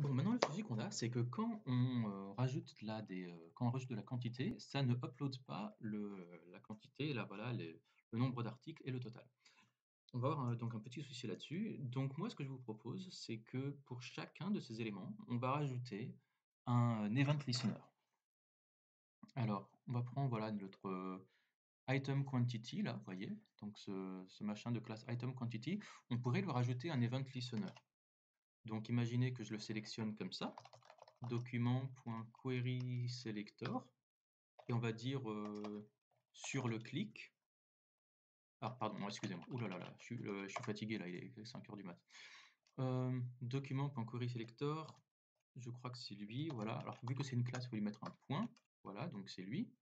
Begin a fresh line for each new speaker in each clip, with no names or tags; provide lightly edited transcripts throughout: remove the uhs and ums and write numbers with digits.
Bon, maintenant, le souci qu'on a, c'est que quand on rajoute là quand on rajoute de la quantité, ça ne upload pas la quantité, là, voilà, le nombre d'articles et le total. On va avoir donc un petit souci là-dessus. Donc, moi, ce que je vous propose, c'est que pour chacun de ces éléments, on va rajouter un event listener. Alors, on va prendre voilà, notre item quantity, là, vous voyez, donc ce machin de classe item quantity, on pourrait lui rajouter un event listener. Donc, imaginez que je le sélectionne comme ça. Document.querySelector et on va dire sur le clic. Ah, pardon, excusez-moi. Ouh là là là, je suis fatigué là, il est 5 heures du mat. Document.querySelector, je crois que c'est lui, voilà. Alors, vu que c'est une classe, il faut lui mettre un point. Voilà, donc c'est lui.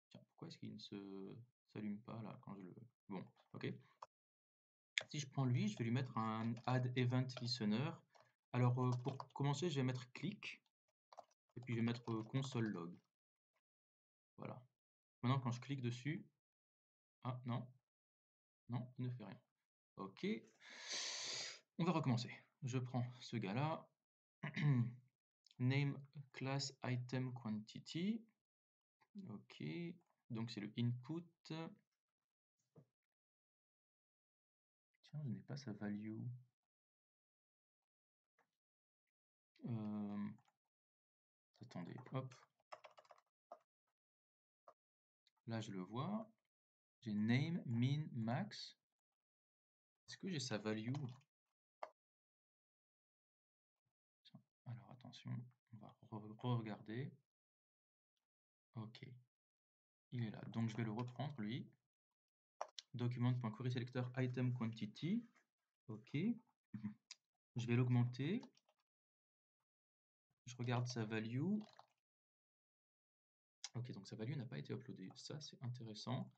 Tiens, pourquoi est-ce qu'il ne s'allume pas là quand je le. Bon, ok. Si je prends lui, je vais lui mettre un add event listener. Alors, pour commencer, je vais mettre click et puis je vais mettre console log. Voilà. Maintenant, quand je clique dessus, ah non, non, il ne fait rien. Ok, on va recommencer. Je prends ce gars-là, name class item quantity. Ok, donc c'est le input. Tiens, je n'ai pas sa value. Attendez, hop. Là, je le vois. J'ai name, min, max. Est-ce que j'ai sa value? Alors attention, on va re-regarder. Ok, il est là. Donc je vais le reprendre lui. Document.querySelector item quantity. Ok. Je vais l'augmenter. Je regarde sa value. Ok, donc sa value n'a pas été uploadée. Ça, c'est intéressant.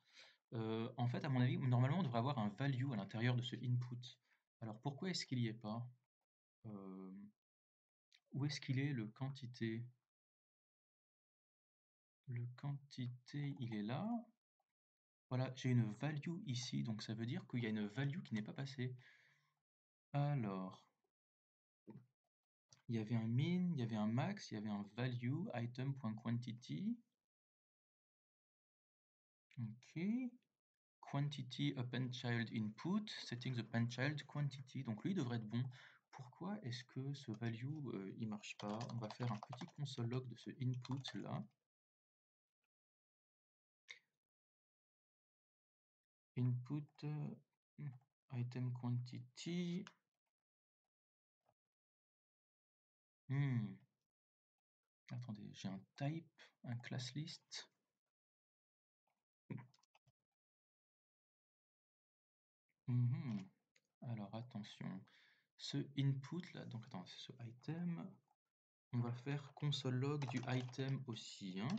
En fait, à mon avis, normalement, on devrait avoir un value à l'intérieur de ce input. Alors, pourquoi est-ce qu'il n'y est pas? Où est-ce qu'il est, le quantité? Le quantité, il est là. Voilà, j'ai une value ici, donc ça veut dire qu'il y a une value qui n'est pas passée. Alors, il y avait un min, il y avait un max, il y avait un value, item.quantity. Ok. Quantity append child input, setting the append child quantity. Donc lui, il devrait être bon. Pourquoi est-ce que ce value, il marche pas? On va faire un petit console log de ce input là. Input item quantity. Attendez, j'ai un type, un class list. Alors attention, ce input là, donc attends, c'est ce item. On va faire console log du item aussi. Hein.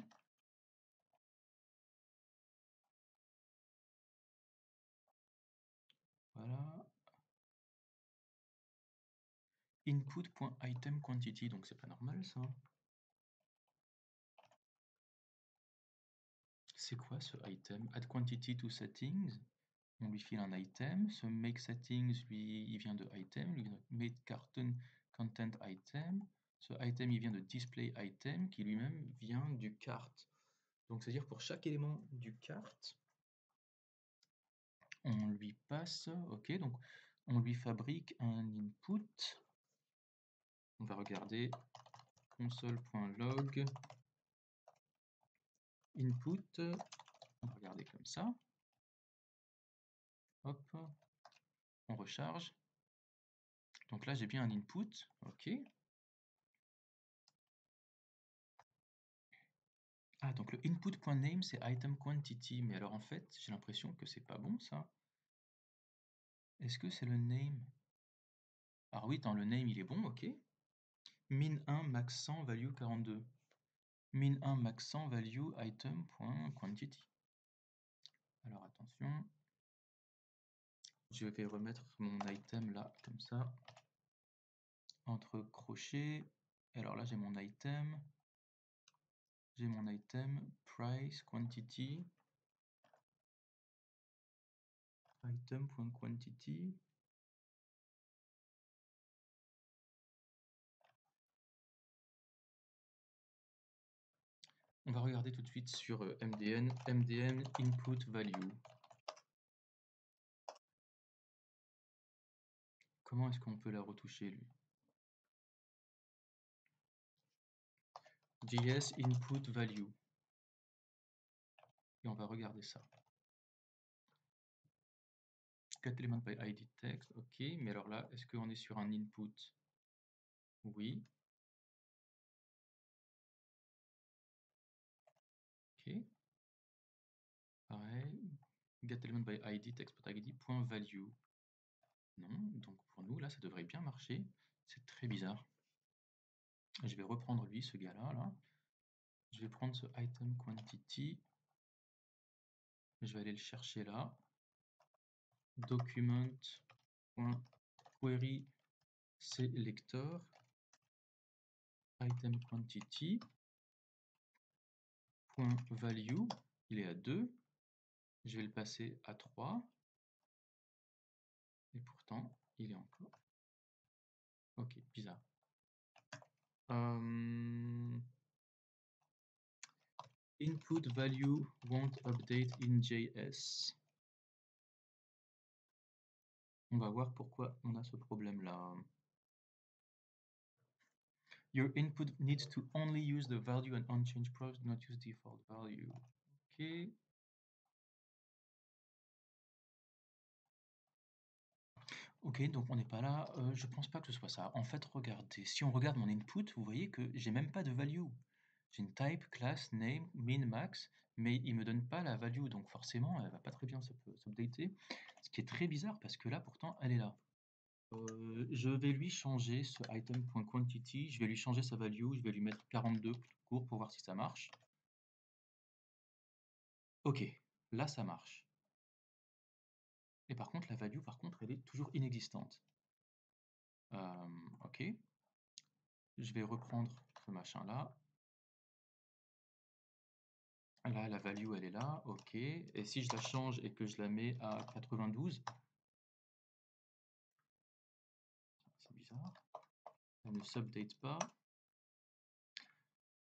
Voilà. Input.item quantity, donc c'est pas normal ça. C'est quoi ce item? Add quantity to settings. On lui file un item. Ce make settings, lui, il vient de item. Lui, make carton content item. Ce item, il vient de display item, qui lui-même vient du cart. Donc, c'est-à-dire pour chaque élément du cart, on lui passe. Ok, donc on lui fabrique un input. On va regarder console.log input. On va regarder comme ça. Hop, on recharge. Donc là, j'ai bien un input. Ok. Ah, donc le input.name, c'est item quantity. Mais alors en fait, j'ai l'impression que c'est pas bon ça. Est-ce que c'est le name? Alors oui, dans le name, il est bon, ok. Min 1, max 100, value 42. Min 1, max 100, value item.quantity. Alors attention. Je vais remettre mon item là, comme ça. Entre crochets. Alors là, j'ai mon item. J'ai mon item, price, quantity. Item.quantity. On va regarder tout de suite sur MDN input value. Comment est-ce qu'on peut la retoucher, lui? JS input value. Et on va regarder ça. Get element by ID text, ok. Mais alors là, est-ce qu'on est sur un input? Oui. Ok. Pareil. Get element by ID text.id point value. Non, donc pour nous, là, ça devrait bien marcher. C'est très bizarre. Je vais reprendre lui, ce gars-là, là. Je vais prendre ce item quantity. Je vais aller le chercher là. Document.query selector item quantity point value. Il est à 2. Je vais le passer à 3. Et pourtant, il est encore. Ok, bizarre. Input value won't update in JS. On va voir pourquoi on a ce problème-là. Your input needs to only use the value and unchanged probes, not use default value. Ok. Ok, donc on n'est pas là. Je pense pas que ce soit ça. En fait, regardez. Si on regarde mon input, vous voyez que j'ai même pas de value. J'ai une type, class, name, min, max, mais il me donne pas la value, donc forcément, elle va pas très bien s'updater. Ce qui est très bizarre parce que là, pourtant, elle est là. Je vais lui changer ce item.quantity, je vais lui changer sa value, je vais lui mettre 42 tout court pour voir si ça marche. Ok, là ça marche. Et par contre, la value, par contre, elle est toujours inexistante. Ok. Je vais reprendre ce machin-là. Là, la value, elle est là, ok. Et si je la change et que je la mets à 92, c'est bizarre, elle ne s'update pas.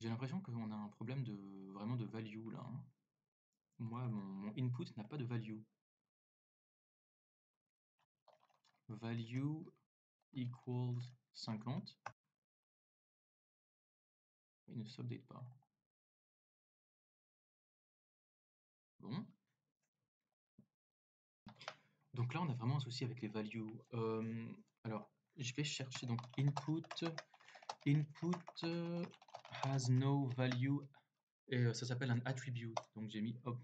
J'ai l'impression qu'on a un problème de vraiment de value là, hein. Moi, mon input n'a pas de value. Value equals 50. Il ne s'update pas. Bon. Donc là, on a vraiment un souci avec les values. Alors, je vais chercher donc input has no value et ça s'appelle un attribute. Donc j'ai mis hop,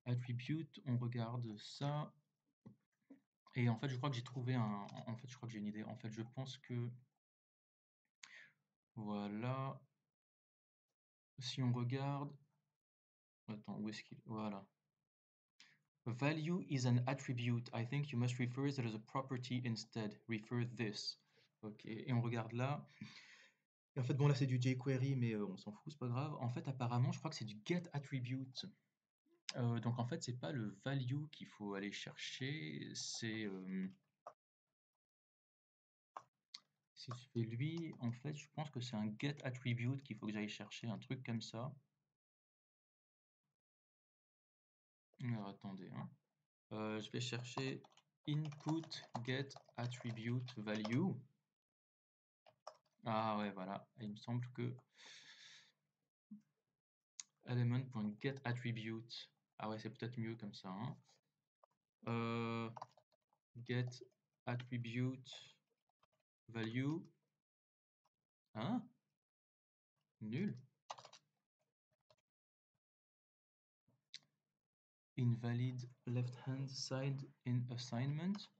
attribute, on regarde ça. Et en fait, je crois que j'ai trouvé un. En fait, je crois que j'ai une idée. En fait, je pense que. Voilà. Si on regarde. Attends, où est-ce qu'il. Voilà. Value is an attribute. I think you must refer it as a property instead. Refer this. Ok, et on regarde là. Et en fait, bon, là, c'est du jQuery, mais on s'en fout, c'est pas grave. En fait, apparemment, je crois que c'est du get attribute. Donc, en fait, c'est pas le value qu'il faut aller chercher, c'est. Si je fais lui, en fait, je pense que c'est un get attribute qu'il faut que j'aille chercher, un truc comme ça. Alors, attendez, hein. Je vais chercher input get attribute value. Ah ouais, voilà. Il me semble que element.getAttribute. Ah ouais, c'est peut-être mieux comme ça, hein. Get attribute value. Hein? Nul. Invalid left hand side in assignment.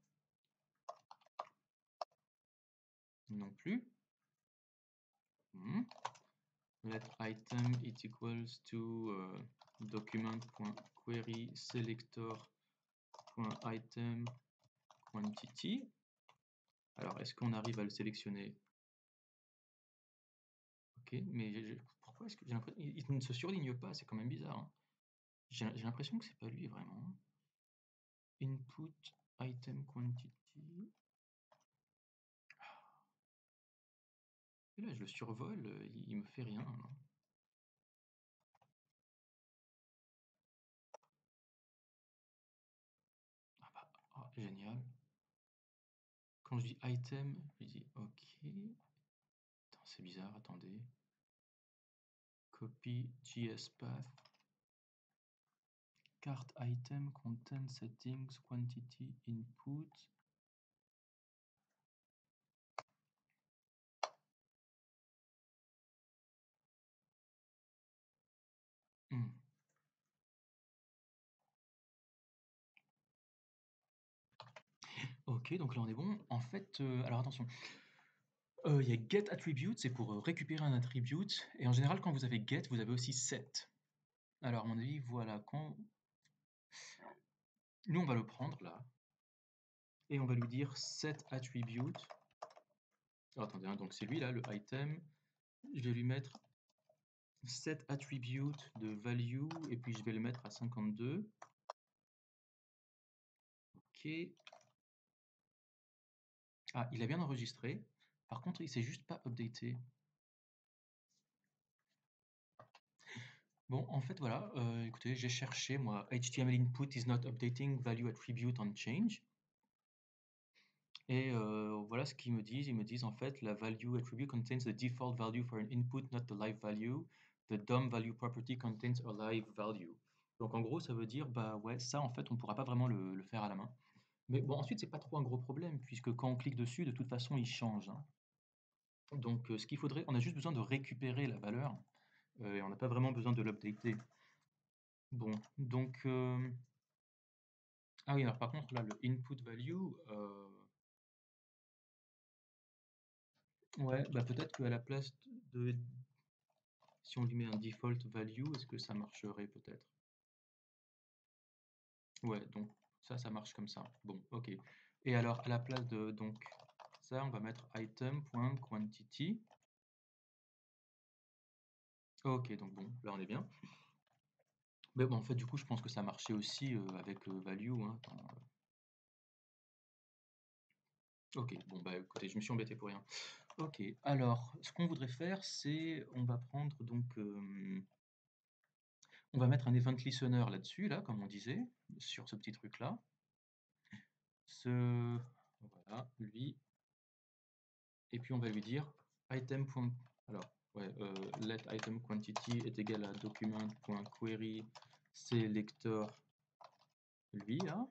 Non plus. Let item it equals to document.query selector.item quantity. Alors, est-ce qu'on arrive à le sélectionner? Ok, mais pourquoi est-ce que j'ai l'impression il ne se surligne pas, c'est quand même bizarre, hein. J'ai l'impression que c'est pas lui vraiment. Input item quantity. Et là, je le survole, il me fait rien, hein. quand je dis item, je dis OK. Attends, c'est bizarre, attendez. Copy JS path. Cart item, content settings, quantity, input. Ok, donc là on est bon. En fait, alors attention, il y a get attribute, c'est pour récupérer un attribute. Et en général, quand vous avez get, vous avez aussi set. Alors à mon avis, voilà, quand nous on va le prendre là, et on va lui dire set attribute. Alors, attendez, hein, donc c'est lui là, le item. Je vais lui mettre set attribute de value, et puis je vais le mettre à 52. Ok. Ah, il a bien enregistré. Par contre, il s'est juste pas updaté. Bon, en fait, voilà, écoutez, j'ai cherché, moi, HTML input is not updating value attribute on change. Et voilà ce qu'ils me disent. Ils me disent, en fait, la value attribute contains the default value for an input, not the live value. The DOM value property contains a live value. Donc, en gros, ça veut dire, bah ouais, ça, en fait, on pourra pas vraiment le faire à la main. Mais bon, ensuite, c'est pas trop un gros problème, puisque quand on clique dessus, de toute façon, il change, hein. Donc, ce qu'il faudrait, on a juste besoin de récupérer la valeur, et on n'a pas vraiment besoin de l'updater. Bon, donc, ah oui, alors par contre, là, le input value, ouais, bah peut-être qu'à la place de, si on lui met un default value, est-ce que ça marcherait peut-être? Ouais, donc ça marche comme ça. Bon, ok. Et alors, à la place de, donc, ça, on va mettre item.quantity. Ok, donc bon, là, on est bien. Mais bon, en fait, du coup, je pense que ça marchait aussi avec value, hein. Attends, ok, bon, bah écoutez, je me suis embêté pour rien. Ok, alors, ce qu'on voudrait faire, c'est, on va prendre donc, on va mettre un event listener là-dessus, là, comme on disait, sur ce petit truc-là. Voilà, lui. Et puis on va lui dire item. Alors, ouais, let item quantity est égal à document.query selector, lui, là.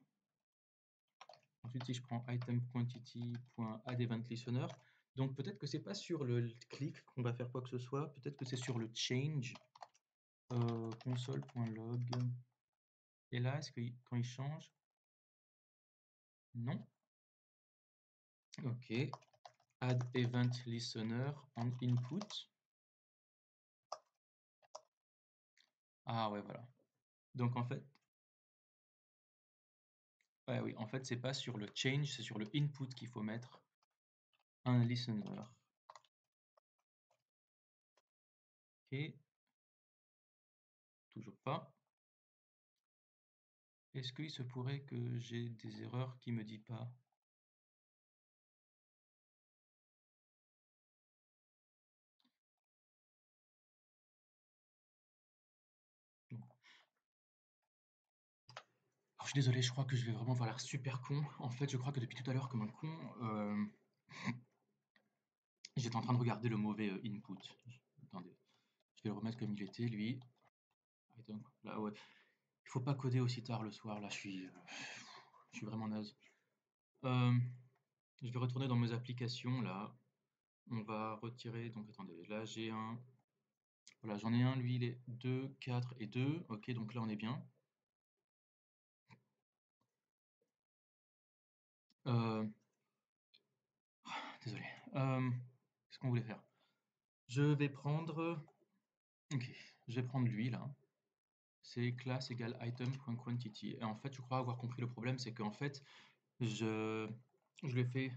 Ensuite, si je prends item quantity.add event listener, donc peut-être que c'est pas sur le click qu'on va faire quoi que ce soit, peut-être que c'est sur le change. Console.log. Et là, est-ce que quand il change? Non. Ok. Add event listener en input. Ah ouais, voilà. Donc en fait, ouais, oui, en fait, c'est pas sur le change, c'est sur le input qu'il faut mettre un listener. Ok. Toujours pas. Est-ce qu'il se pourrait que j'ai des erreurs qui me dit pas? Non. Alors, je suis désolé, je crois que je vais vraiment avoir l'air super con. En fait, je crois que depuis tout à l'heure, comme un con, j'étais en train de regarder le mauvais input. Attendez, je vais le remettre comme il était, lui. Là, ouais. Il faut pas coder aussi tard le soir, là, je suis vraiment naze. Je vais retourner dans mes applications, là. On va retirer, donc attendez, là j'ai un... Voilà, j'en ai un, lui il est 2, 4 et 2. Ok, donc là on est bien. Désolé. Qu'est-ce qu'on voulait faire? Je vais prendre... Ok, je vais prendre lui, là. C'est class égale item.quantity. Et en fait, je crois avoir compris le problème, c'est qu'en fait, je lui ai fait...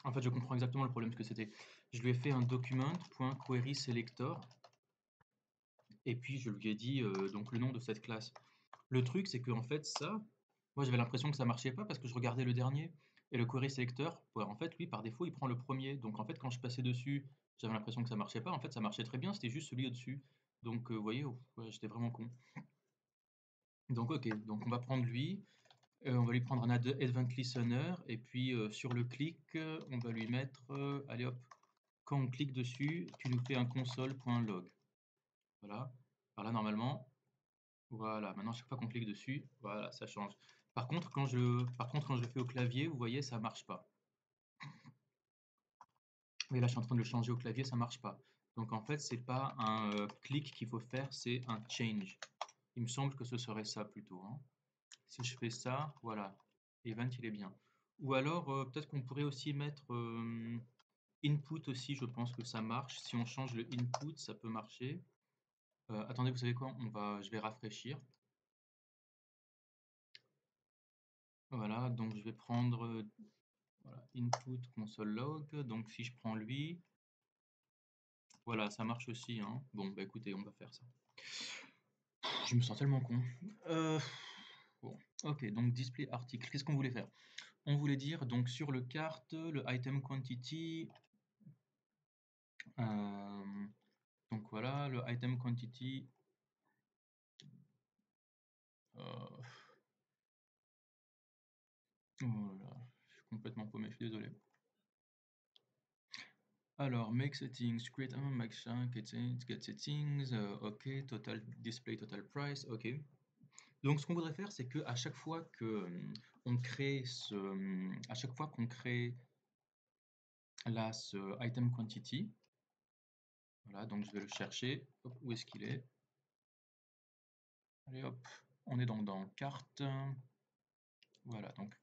En fait, je comprends exactement le problème, ce que c'était. Je lui ai fait un document.query selector, et puis je lui ai dit donc le nom de cette classe. Le truc, c'est qu'en fait, ça, moi j'avais l'impression que ça marchait pas parce que je regardais le dernier. Et le query selector, ouais, en fait, lui, par défaut, il prend le premier. Donc en fait, quand je passais dessus, j'avais l'impression que ça marchait pas. En fait, ça marchait très bien, c'était juste celui au-dessus. Donc, vous voyez, ouais, j'étais vraiment con. Donc, ok, donc on va prendre lui. On va lui prendre un event listener et puis sur le clic, on va lui mettre, allez hop, quand on clique dessus, tu nous fais un console.log. Voilà. Alors là, normalement, voilà, maintenant, chaque fois qu'on clique dessus, voilà, ça change. Par contre, quand je le fais au clavier, vous voyez, ça marche pas. Et là, je suis en train de le changer au clavier, ça marche pas. Donc en fait, c'est pas un clic qu'il faut faire, c'est un change. Il me semble que ce serait ça plutôt, hein. Si je fais ça, voilà, event il est bien. Ou alors peut-être qu'on pourrait aussi mettre input aussi, je pense que ça marche. Si on change le input, ça peut marcher. Attendez, vous savez quoi? Je vais rafraîchir. Voilà, donc je vais prendre voilà, input console log. Donc si je prends lui, voilà, ça marche aussi, hein. Bon, bah écoutez, on va faire ça. Je me sens tellement con. Bon, ok, donc display article. Qu'est-ce qu'on voulait faire? On voulait dire donc sur le carte, le item quantity. Donc voilà, le item quantity. Oh là là, je suis complètement paumé, je suis désolé. Alors, make settings, create un machin, get settings, ok, total display, total price, ok. Donc, ce qu'on voudrait faire, c'est que à chaque fois que on crée à chaque fois qu'on crée là ce item quantity, voilà, donc je vais le chercher. Hop, où est-ce qu'il est? Allez hop, on est donc dans carte. Voilà, donc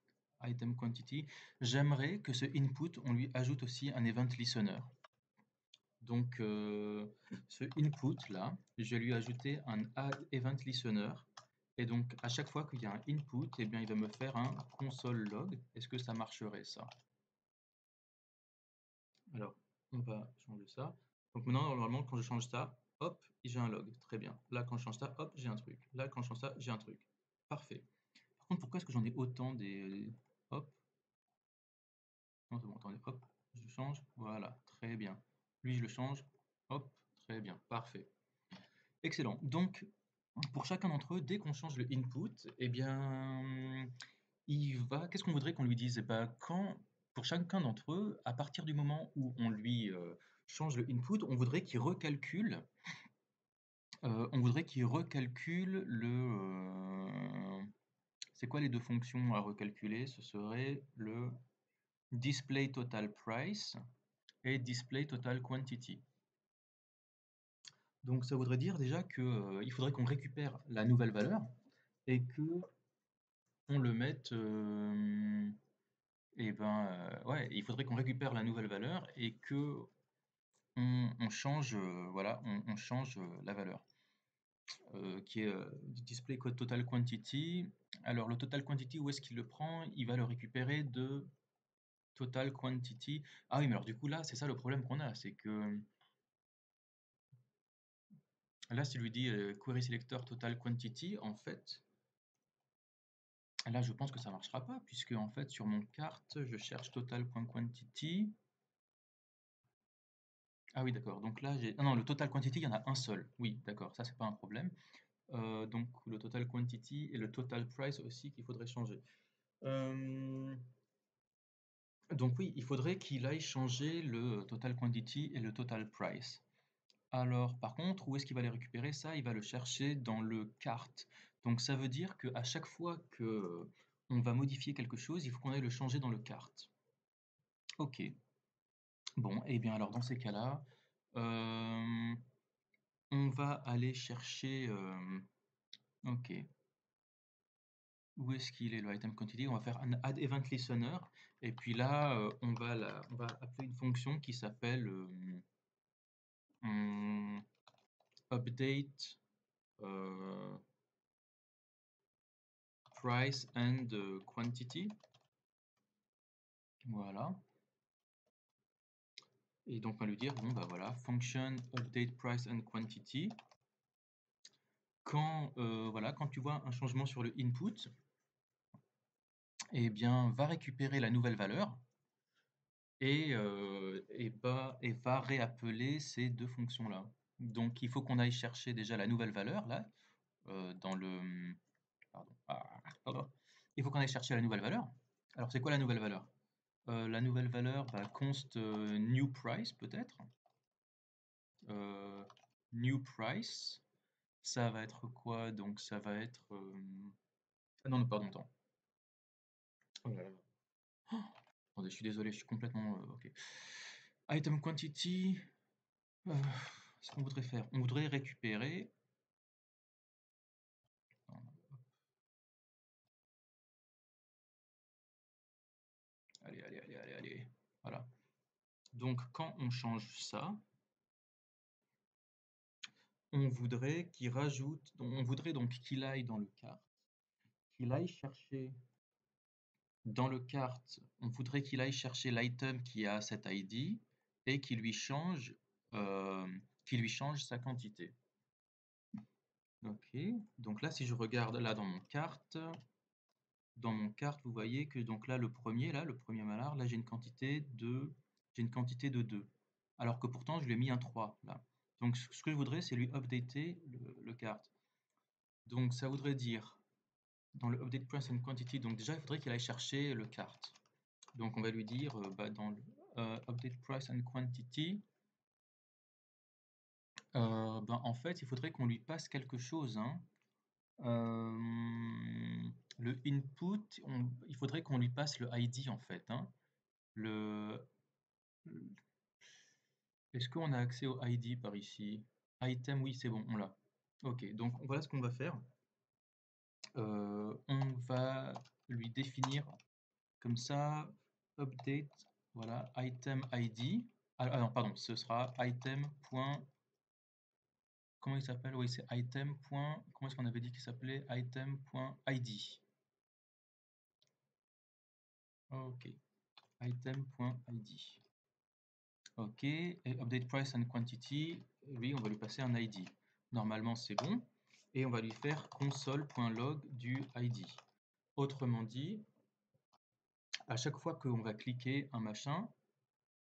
item quantity. J'aimerais que ce input, on lui ajoute aussi un event listener. Donc, ce input là, je vais lui ajouter un add event listener. Et donc, à chaque fois qu'il y a un input, eh bien, il va me faire un console log. Est-ce que ça marcherait ça? Alors, on va changer ça. Donc maintenant, normalement, quand je change ça, hop, j'ai un log. Très bien. Là, quand je change ça, hop, j'ai un truc. Là, quand je change ça, j'ai un truc. Parfait. Par contre, pourquoi est-ce que j'en ai autant des... Hop. Non, c'est bon, attendez, hop. Je change. Voilà, très bien. Lui, je le change. Hop, très bien. Parfait. Excellent. Donc, pour chacun d'entre eux, dès qu'on change le input, eh bien, qu'est-ce qu'on voudrait qu'on lui dise? Eh ben, pour chacun d'entre eux, à partir du moment où on lui change le input, on voudrait qu'il recalcule c'est quoi les deux fonctions à recalculer? Ce serait le display total price et display total quantity. Donc ça voudrait dire déjà que il faudrait qu'on récupère la nouvelle valeur et que on le mette ouais, il faudrait qu'on récupère la nouvelle valeur et que on change voilà, on change la valeur qui est display code total quantity. Alors le total quantity, où est-ce qu'il le prend? Il va le récupérer de total quantity. Ah oui, mais alors du coup là, c'est ça le problème qu'on a, c'est que là, s'il lui dit query selector total quantity, en fait, là, je pense que ça marchera pas, puisque en fait, sur mon carte, je cherche total.quantity. Ah oui, d'accord. Donc là, j'ai... Ah non, le total quantity, il y en a un seul. Oui, d'accord, ça, c'est pas un problème. Donc le total quantity et le total price aussi qu'il faudrait changer. Euh, Donc oui, il faudrait qu'il aille changer le total quantity et le total price. Alors, par contre, où est-ce qu'il va les récupérer? Ça, il va le chercher dans le cart. Donc ça veut dire qu'à chaque fois que on va modifier quelque chose, il faut qu'on aille le changer dans le cart. Ok. Bon, et bien alors dans ces cas-là, euh, on va aller chercher. Ok. Où est-ce qu'il est le item quantity? On va faire un add event listener. Et puis là, on va appeler une fonction qui s'appelle update price and quantity. Voilà. Et donc on va lui dire, bon bah voilà, function update price and quantity. Voilà, quand tu vois un changement sur le input, eh bien va récupérer la nouvelle valeur et va réappeler ces deux fonctions-là. Donc il faut qu'on aille chercher déjà la nouvelle valeur là, dans le... Pardon. Pardon. il faut qu'on aille chercher la nouvelle valeur. Alors, c'est quoi la nouvelle valeur? La nouvelle valeur, bah, const new price peut-être. New price, ça va être quoi? Donc, ça va être... Ah non, pardon, attends. Oh là là. Oh, attendez, je suis désolé, je suis complètement... ok. Item quantity... ce qu'on voudrait faire, on voudrait récupérer... Allez, allez, allez, allez, allez. Voilà. Donc, quand on change ça, on voudrait qu'il rajoute... On voudrait donc qu'il aille dans le cart, qu'il aille chercher... Dans le cart, on voudrait qu'il aille chercher l'item qui a cet ID et qu'il lui change sa quantité. Ok, donc là, si je regarde là dans mon cart, vous voyez que donc là, le premier malard, là, j'ai une quantité de 2. Alors que pourtant, je lui ai mis un 3 là. Donc, ce que je voudrais, c'est lui updater le cart. Donc, ça voudrait dire, dans le update price and quantity, donc déjà, il faudrait qu'il aille chercher le cart. Donc, on va lui dire, dans le update price and quantity, en fait, il faudrait qu'on lui passe quelque chose, hein. Le input, il faudrait qu'on lui passe le ID en fait, hein. Est-ce qu'on a accès au ID par ici? Item, oui, c'est bon, on l'a. Ok, donc voilà ce qu'on va faire. On va lui définir comme ça, update, voilà, item ID. Ah non, pardon, ce sera item. Comment il s'appelle? Oui, c'est item. Comment est-ce qu'on avait dit qu'il s'appelait? Item.id. Ok, item.id. Ok, et update price and quantity, lui, on va lui passer un ID. Normalement, c'est bon. Et on va lui faire console.log du ID. Autrement dit, à chaque fois qu'on va cliquer un machin,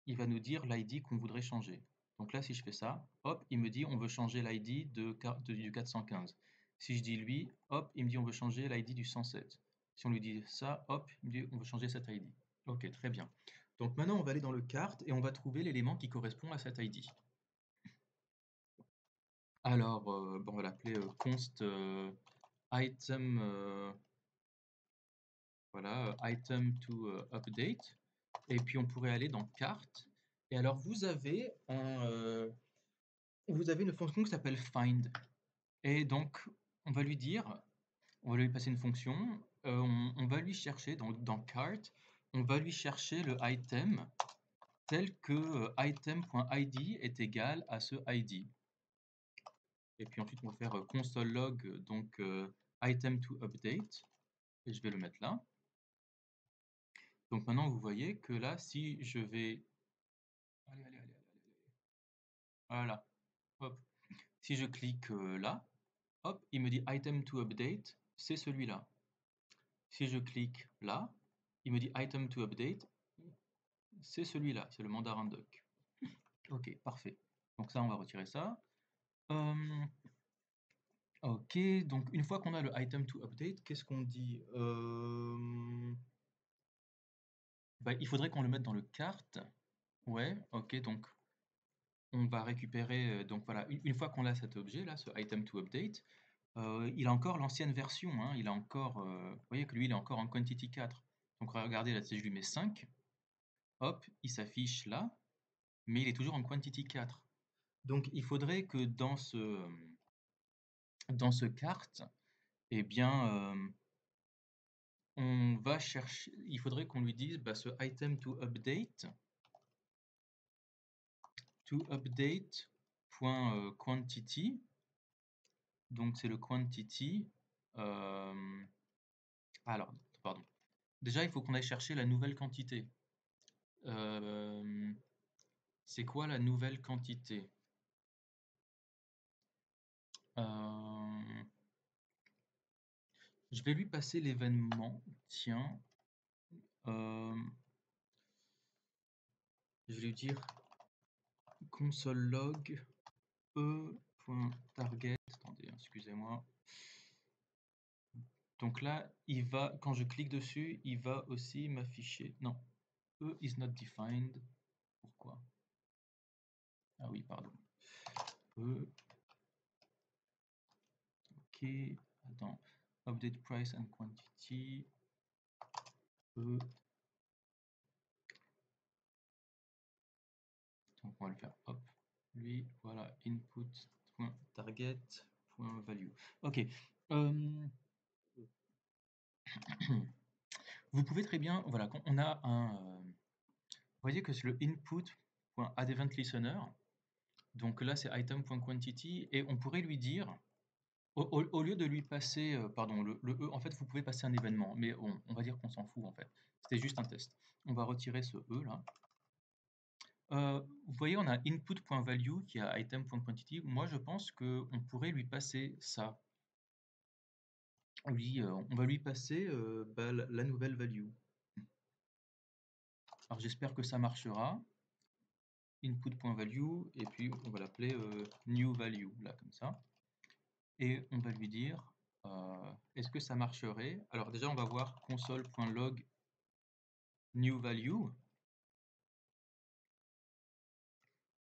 il va nous dire l'ID qu'on voudrait changer. Donc là, si je fais ça, hop, il me dit on veut changer l'ID du 415. Si je dis lui, hop, il me dit on veut changer l'ID du 107. Si on lui dit ça, hop, il me dit on veut changer cet ID. Ok, très bien. Donc maintenant, on va aller dans le cart et on va trouver l'élément qui correspond à cet ID. Alors, on va l'appeler const item, voilà, item to update. Et puis on pourrait aller dans cart. Et alors vous avez une fonction qui s'appelle find. Et donc on va lui dire, on va lui passer une fonction, on va lui chercher dans cart, on va lui chercher le item tel que item.id est égal à ce ID. Et puis ensuite on va faire console log donc item to update et je vais le mettre là. Donc maintenant vous voyez que là si je vais voilà, hop, si je clique là, hop, il me dit item to update, c'est celui-là. Si je clique là, il me dit item to update, c'est celui-là, c'est le mandarin doc. Ok, parfait. Donc ça, on va retirer ça. Ok, donc une fois qu'on a le item to update, qu'est-ce qu'on dit? Il faudrait qu'on le mette dans le cart. Ouais, ok, donc on va récupérer, donc voilà, une fois qu'on a cet objet là, ce item to update, il a encore l'ancienne version, hein, il a encore, vous voyez que lui il est encore en quantity 4. Donc regardez là, si je lui mets 5, hop, il s'affiche là, mais il est toujours en quantity 4. Donc il faudrait que dans ce cart, eh bien, on va chercher, il faudrait qu'on lui dise ce item to update.quantity. Donc c'est le quantity. Alors, pardon. Déjà, il faut qu'on aille chercher la nouvelle quantité. C'est quoi la nouvelle quantité? Je vais lui passer l'événement. Tiens. Je vais lui dire console log e.target. Attendez, excusez-moi. Donc là, il va, quand je clique dessus, il va aussi m'afficher. Non, E is not defined. Pourquoi? Ah oui, pardon. E. Ok. Attends. Update price and quantity. E. Donc on va le faire. Hop. Lui, voilà. Input.target.value. Ok. Vous pouvez très bien, voilà, quand on a un, vous voyez que c'est le input.addEventListener, donc là c'est item.quantity, et on pourrait lui dire, au lieu de lui passer, pardon, le E, en fait vous pouvez passer un événement, mais on va dire qu'on s'en fout en fait, c'était juste un test. On va retirer ce E là. Vous voyez, on a input.value qui a item.quantity. Moi je pense qu'on pourrait lui passer ça. On va lui passer la nouvelle value. Alors j'espère que ça marchera. Input.value, et puis on va l'appeler new value, là, comme ça. Et on va lui dire, est-ce que ça marcherait? Alors déjà, on va voir console.log new value.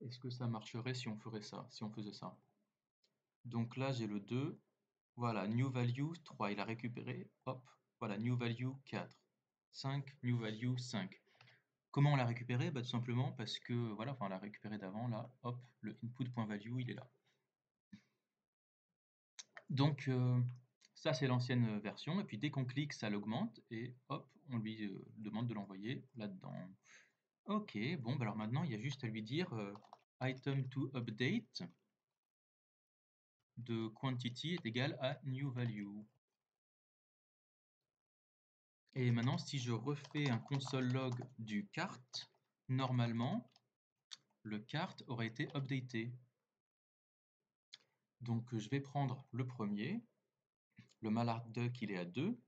Est-ce que ça marcherait si on ferait ça, si on faisait ça? Donc là, j'ai le 2. Voilà, new value 3, il a récupéré. Hop, voilà, new value 4. 5, new value 5. Comment on l'a récupéré? Bah, tout simplement parce que, voilà, enfin, on l'a récupéré d'avant, là. Hop, le input.value, il est là. Donc, ça, c'est l'ancienne version. Et puis, dès qu'on clique, ça l'augmente. Et hop, on lui demande de l'envoyer là-dedans. Ok, bon, bah alors maintenant, il y a juste à lui dire item to update de quantity est égal à new value. Et maintenant, si je refais un console log du cart, normalement, le cart aurait été updaté. Donc, je vais prendre le premier. Le mallard duck, il est à 2.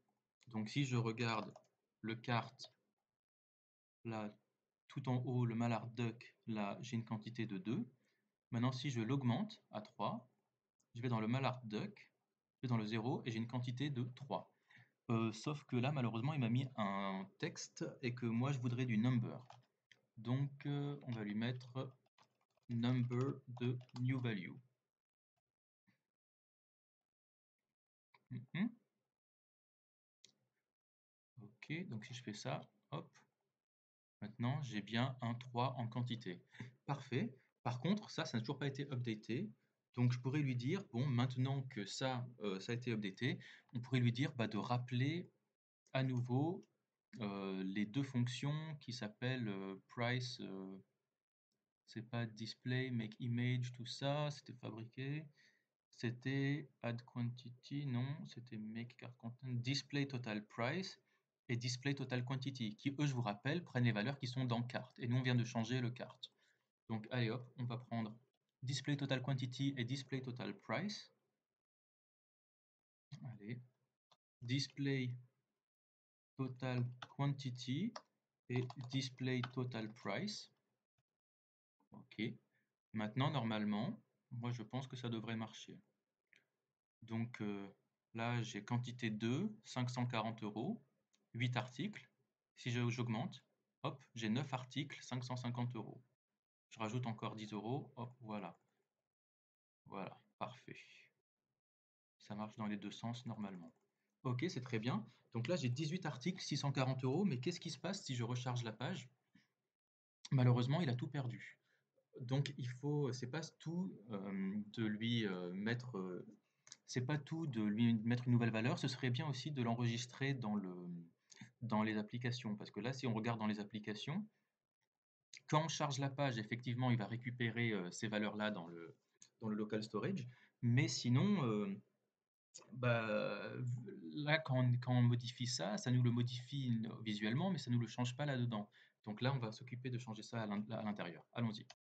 Donc, si je regarde le cart, là, tout en haut, le mallard duck, là, j'ai une quantité de 2. Maintenant, si je l'augmente à 3, je vais dans le mallard duck, je vais dans le 0 et j'ai une quantité de 3. Sauf que là, malheureusement, il m'a mis un texte et que moi, je voudrais du number. Donc, on va lui mettre number de new value. Ok, donc si je fais ça, hop, maintenant j'ai bien un 3 en quantité. Parfait. Par contre, ça n'a toujours pas été updaté. Donc je pourrais lui dire, bon, maintenant que ça, ça a été updaté, on pourrait lui dire de rappeler à nouveau les deux fonctions qui s'appellent price, c'est pas display, make image, tout ça, c'était fabriqué. C'était add quantity, non, c'était make cart content, display total price et display total quantity, qui eux, je vous rappelle, prennent les valeurs qui sont dans cart. Et nous, on vient de changer le cart. Donc, allez hop, on va prendre display total quantity et display total price. Allez, display total quantity et display total price. Ok. Maintenant, normalement, moi, je pense que ça devrait marcher. Donc là, j'ai quantité 2, 540 €, 8 articles. Si j'augmente, hop, j'ai 9 articles, 550 €. Je rajoute encore 10 €, hop, voilà. Voilà, parfait. Ça marche dans les deux sens normalement. Ok, c'est très bien. Donc là, j'ai 18 articles, 640 €, mais qu'est-ce qui se passe si je recharge la page? Malheureusement, il a tout perdu. Donc il faut, c'est pas tout de lui mettre c'est pas tout de lui mettre une nouvelle valeur, ce serait bien aussi de l'enregistrer dans les applications. Parce que là, si on regarde dans les applications, quand on charge la page, effectivement, il va récupérer ces valeurs-là dans le local storage. Mais sinon, là, quand on modifie ça, ça nous le modifie visuellement, mais ça ne nous le change pas là-dedans. Donc là, on va s'occuper de changer ça à l'intérieur. Allons-y.